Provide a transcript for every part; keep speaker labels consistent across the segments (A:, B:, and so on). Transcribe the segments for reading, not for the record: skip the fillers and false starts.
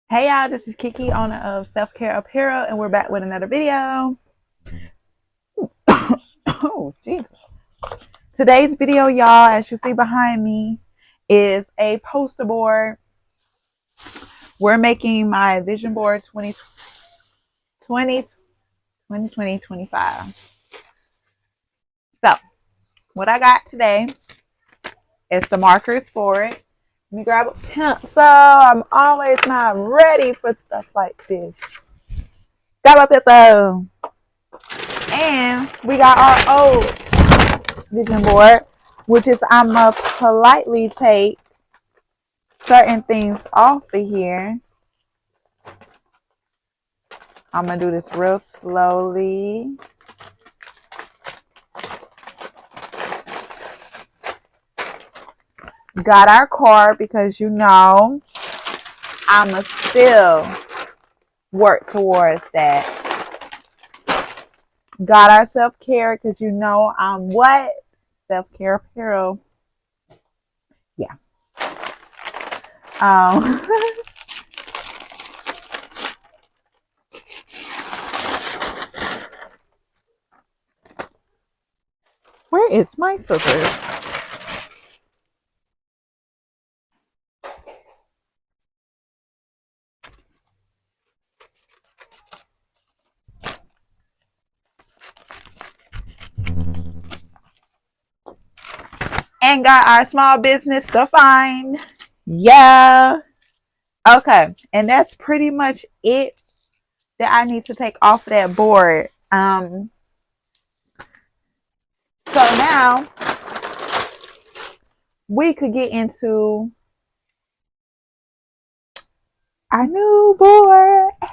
A: Hey y'all, this is Kiki, owner of Self Care Apparel, and we're back with another video. Oh, Jesus. Today's video, y'all, as you see behind me, is a poster board. We're making my vision board 2020-25. So, what I got today is the markers for it. Let me grab a pencil. I'm always not ready for stuff like this. Grab a pencil. And we got our old vision board, which is I'm going to politely take certain things off of here. I'm going to do this real slowly. Got our card because I'm going to still work towards that. Got our self-care because I'm what? Self-care apparel. Yeah. Where is my scissors? And got our small business defined. Yeah. Okay. And that's pretty much it that I need to take off that board. So now we could get into our new board. All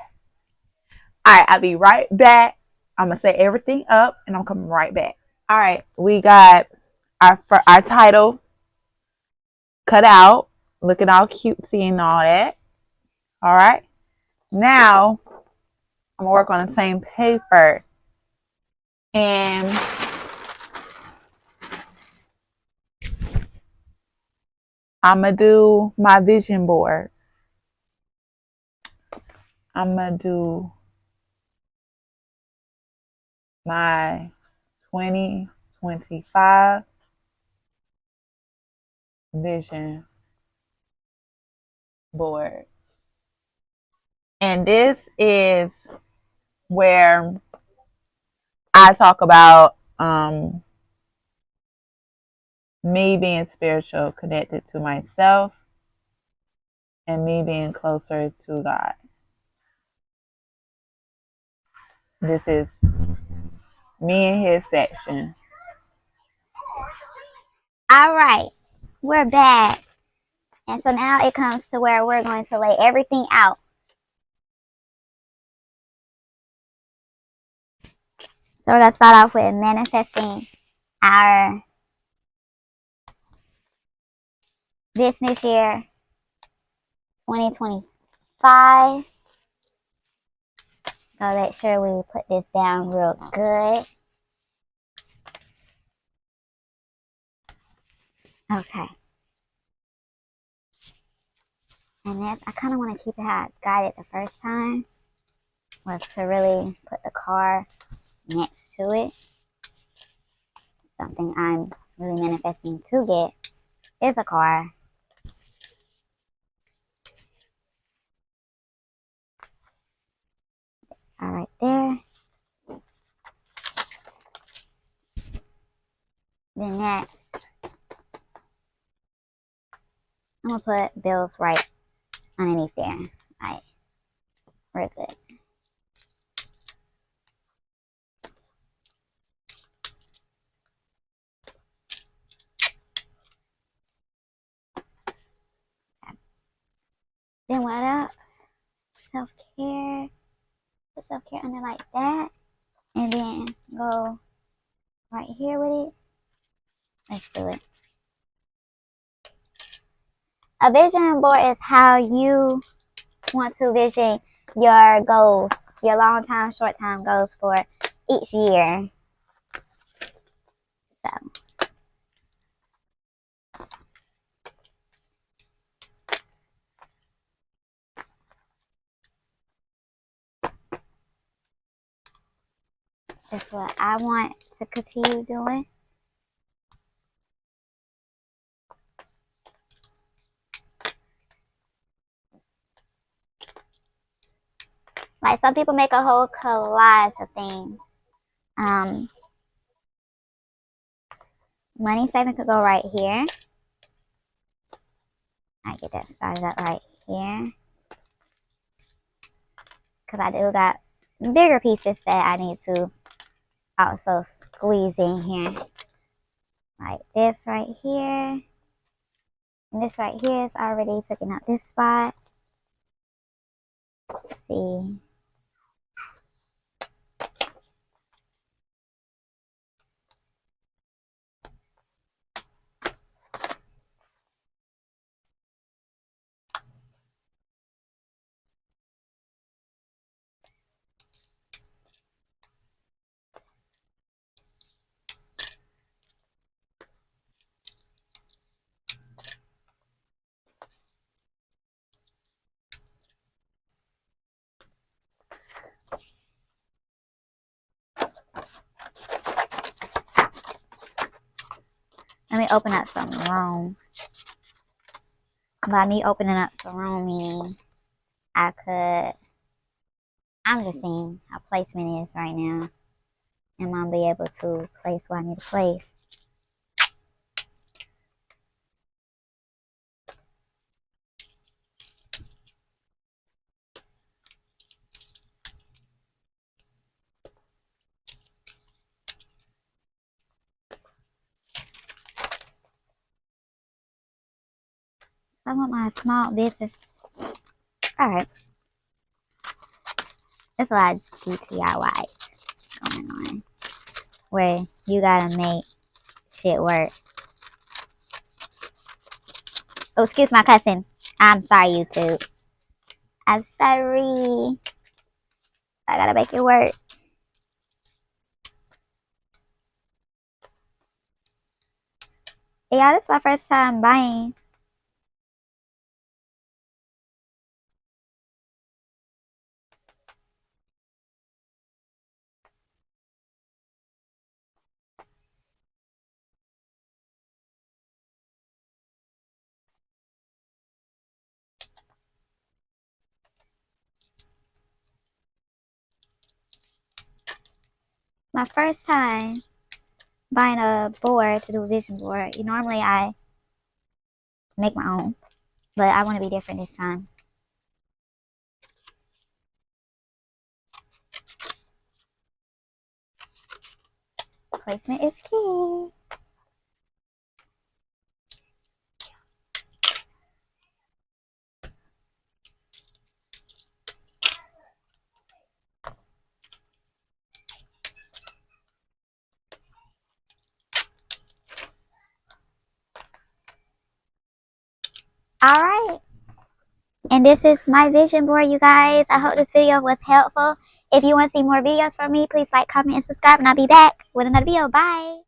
A: right, I'll be right back. I'm gonna set everything up and I'm coming right back. All right, we got our title cut out, looking all cutesy and all that. All right, now I'm gonna work on the same paper and I'm gonna do my vision board. I'm gonna do my 2025 vision board. And this is where I talk about me being spiritual, connected to myself, and me being closer to God. This is me and his section.
B: All right, we're back. And so now it comes to where we're going to lay everything out. So we're going to start off with manifesting our business year 2025. So make sure we put this down real good. Okay. And then I kind of want to keep it how I got it the first time, was to really put the car next to it. Something I'm really manifesting to get is a car. All right there. Then next, I'm going to put bills right underneath there. All right. We're good. Then what else? Self-care. Put self-care under like that. And then go right here with it. Let's do it. A vision board is how you want to vision your goals, your long-time, short-time goals for each year. So. is what I want to continue doing. Like some people make a whole collage of things. Money saving could go right here. I get that started up right here. Because I do got bigger pieces that I need to also squeeze in here. Like this right here. And this right here is already taking up this spot. Let's see. Let me open up some room. By me opening up some room, meaning I'm just seeing how placement is right now. And I'll be able to place where I need to place. I want my small business. Alright. There's a lot of DIY going on. Where you gotta make shit work. Oh, excuse my cussing. I'm sorry, YouTube. I'm sorry. I gotta make it work. Yeah, this is my first time buying. My first time buying a board to do a vision board. Normally I make my own, but I want to be different this time. Placement is key. Alright. And this is my vision board, you guys. I hope this video was helpful. If you want to see more videos from me, please like, comment, and subscribe. And I'll be back with another video. Bye.